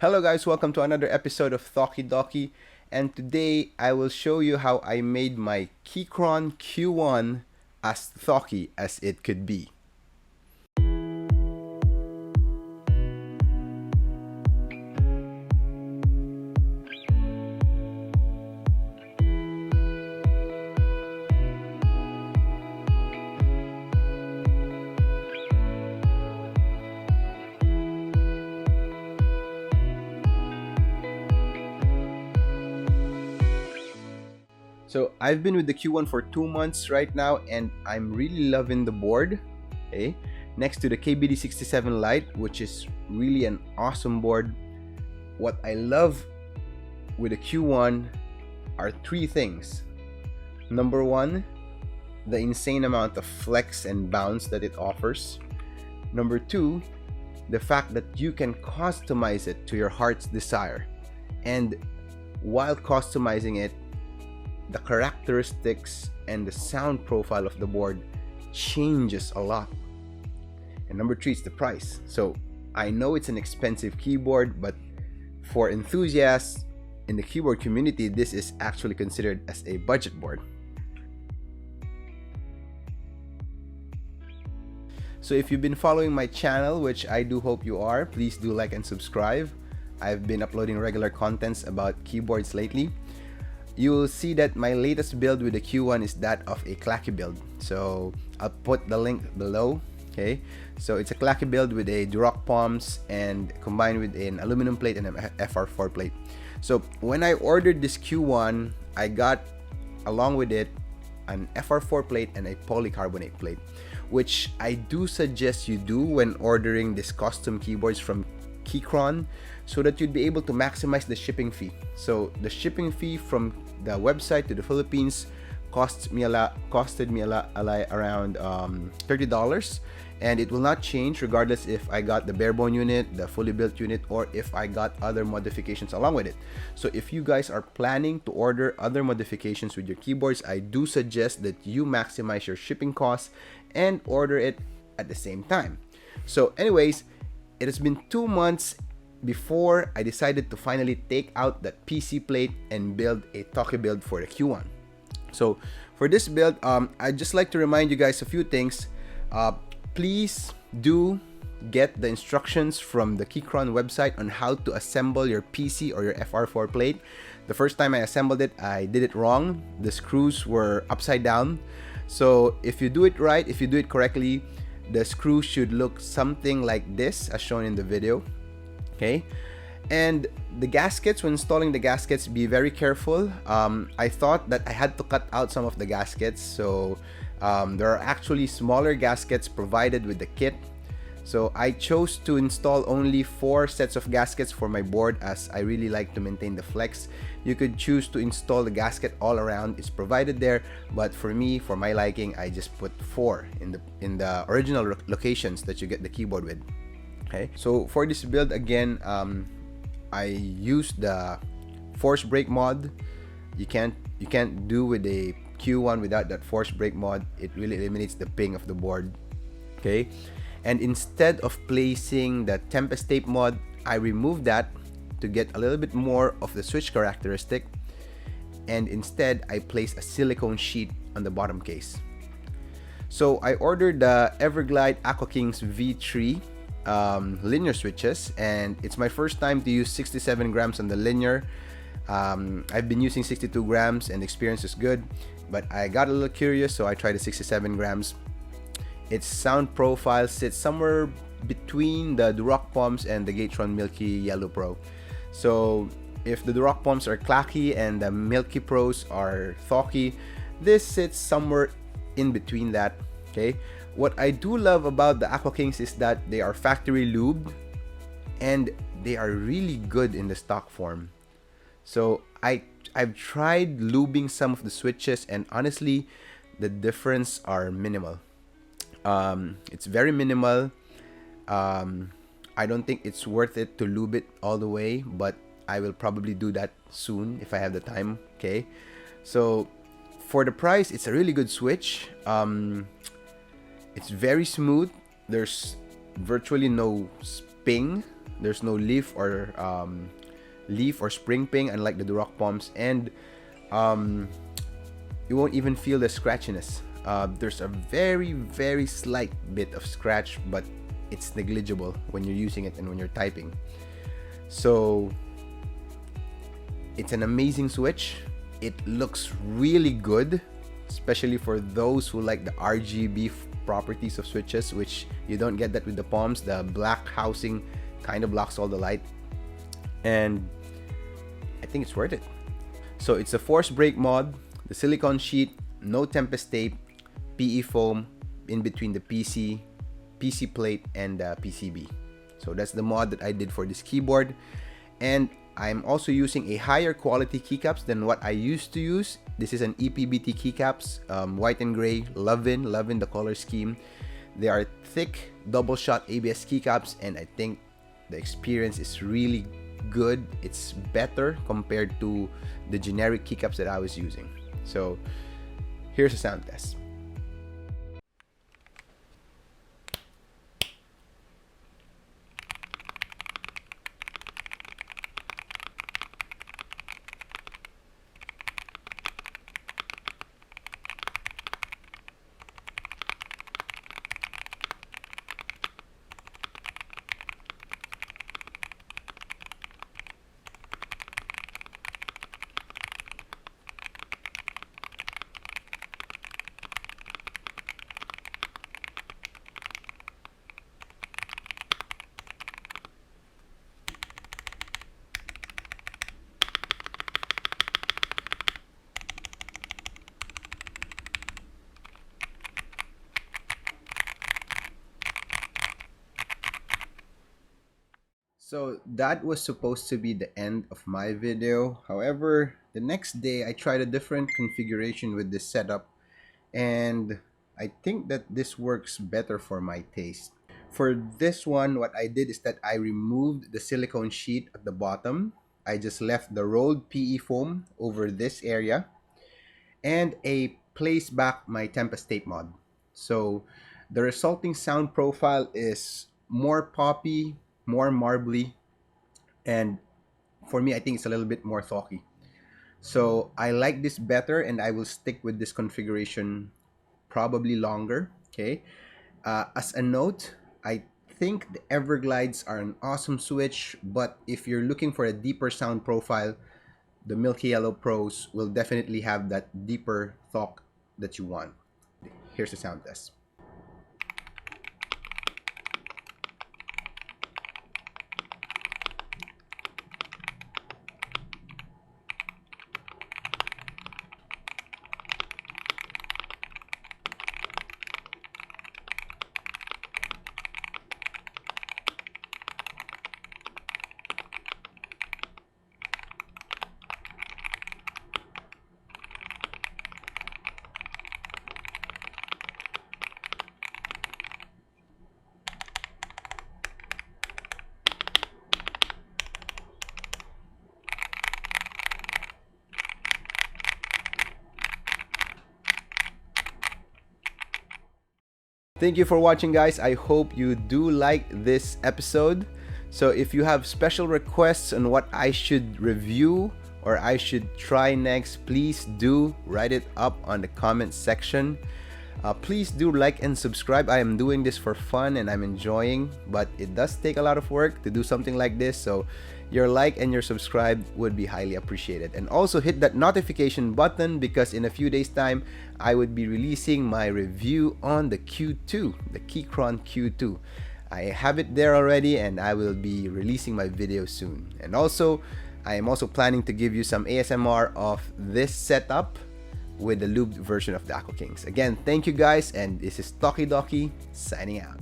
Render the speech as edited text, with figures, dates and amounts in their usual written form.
Hello guys, welcome to another episode of Thoccy, and today I will show you how I made my Keychron Q1 as Thoccy as it could be. So I've been with the Q1 for 2 months right now, and I'm really loving the board. Okay, next to the KBD67 Lite, which is really an awesome board. What I love with the Q1 are 3 things. Number 1, the insane amount of flex and bounce that it offers. Number 2, the fact that you can customize it to your heart's desire. And while customizing it, the characteristics and the sound profile of the board changes a lot. And number 3 is the price. So I know it's an expensive keyboard, but for enthusiasts in the keyboard community, this is actually considered as a budget board. So if you've been following my channel, which I do hope you are, please do like and subscribe. I've been uploading regular contents about keyboards lately. You will see that my latest build with the Q1 is that of a clacky build. So I'll put the link below. Okay, so it's a clacky build with a Duroc palms and combined with an aluminum plate and an FR4 plate. So when I ordered this Q1, I got along with it an FR4 plate and a polycarbonate plate, which I do suggest you do when ordering these custom keyboards from Keychron, so that you'd be able to maximize the shipping fee. So the shipping fee from the website to the Philippines costed me a lot around $30, and it will not change regardless if I got the bare bone unit, the fully built unit, or if I got other modifications along with it. So if you guys are planning to order other modifications with your keyboards, I do suggest that you maximize your shipping costs and order it at the same time. So anyways, it has been 2 months before I decided to finally take out that PC plate and build a Thoccy build for the Q1. So for this build, I'd just like to remind you guys a few things. Please do get the instructions from the Keychron website on how to assemble your PC or your FR4 plate. The first time I assembled it, I did it wrong. The screws were upside down. So if you do it right, if you do it correctly, the screw should look something like this as shown in the video. Okay, and the gaskets, when installing the gaskets, be very careful. I thought that I had to cut out some of the gaskets, so there are actually smaller gaskets provided with the kit. So I chose to install only 4 sets of gaskets for my board, as I really like to maintain the flex. You could choose to install the gasket all around, it's provided there, but for me, for my liking, I just put 4 in the original locations that you get the keyboard with. Okay, so for this build again, I used the force brake mod. You can't do with a Q1 without that force brake mod. It really eliminates the ping of the board. Okay, and instead of placing the tempest tape mod, I removed that to get a little bit more of the switch characteristic, and instead I placed a silicone sheet on the bottom case. So I ordered the Everglide Aquakings V3 linear switches, and it's my first time to use 67 grams on the linear. I've been using 62 grams and the experience is good, but I got a little curious, so I tried the 67 grams. Its sound profile sits somewhere between the Duroc palms and the Keychron Milky Yellow Pro. So if the Duroc palms are clacky and the Milky Pros are Thoccy, this sits somewhere in between that. Okay, what I do love about the Aquakings is that they are factory lubed and they are really good in the stock form. So I've tried lubing some of the switches, and honestly, the difference are minimal. It's very minimal. I don't think it's worth it to lube it all the way, but I will probably do that soon if I have the time. Okay, so for the price, it's a really good switch. It's very smooth. There's virtually no ping There's no leaf or spring ping, unlike the Duroc palms, and you won't even feel the scratchiness. There's a very slight bit of scratch, but it's negligible when you're using it and when you're typing. So it's an amazing switch. It looks really good, especially for those who like the RGB properties of switches, which you don't get that with the palms. The black housing kind of blocks all the light, and I think it's worth it. So it's a force brake mod, the silicone sheet, no tempest tape, PE foam in between the PC plate and the PCB. So that's the mod that I did for this keyboard, and I'm also using a higher quality keycaps than what I used to use. This is an EPBT keycaps, white and gray. Loving the color scheme. They are thick double shot ABS keycaps, and I think the experience is really good. It's better compared to the generic keycaps that I was using. So here's a sound test. So that was supposed to be the end of my video. However, the next day I tried a different configuration with this setup, and I think that this works better for my taste. For this one, what I did is that I removed the silicone sheet at the bottom. I just left the rolled PE foam over this area, and I placed back my tempest tape mod. So the resulting sound profile is more poppy, more marbly, and for me, I think it's a little bit more Thoccy. So I like this better, and I will stick with this configuration probably longer. Okay. As a note, I think the Everglides are an awesome switch, but if you're looking for a deeper sound profile, the Milky Yellow Pros will definitely have that deeper Thocc that you want. Here's the sound test. Thank you for watching, guys. I hope you do like this episode. So if you have special requests on what I should review or I should try next, please do write it up on the comment section. Please do like and subscribe. I am doing this for fun and I'm enjoying, but it does take a lot of work to do something like this. So your like and your subscribe would be highly appreciated. And also hit that notification button, because in a few days time I would be releasing my review on the Q2, the Keychron Q2. I have it there already and I will be releasing my video soon. And also I am also planning to give you some ASMR of this setup with the lubed version of the Aquakings. Again, thank you guys, and this is Thoccy signing out.